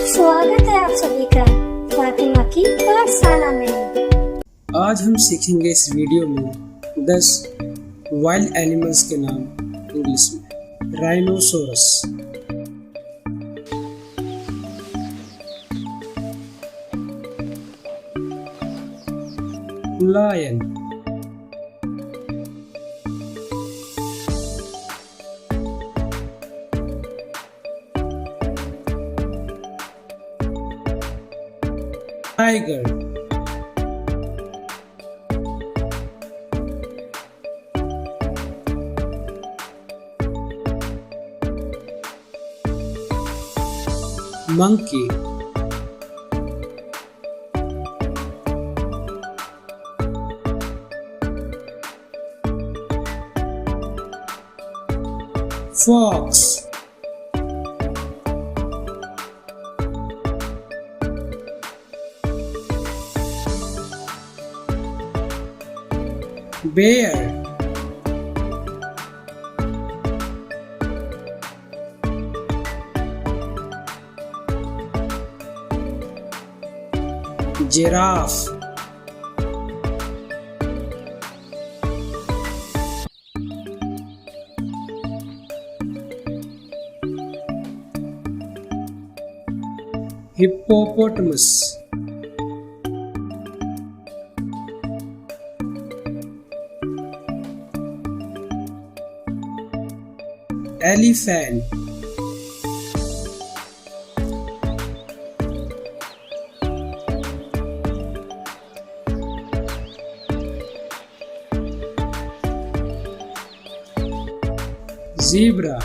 स्वागत है आप सभी का फातिमा की पाठशाला में। आज हम सीखेंगे इस वीडियो में 10 वाइल्ड एनिमल्स के नाम इंग्लिश में। Rhinoceros, lion, tiger, monkey, fox, bear, giraffe, hippopotamus, elephant, zebra,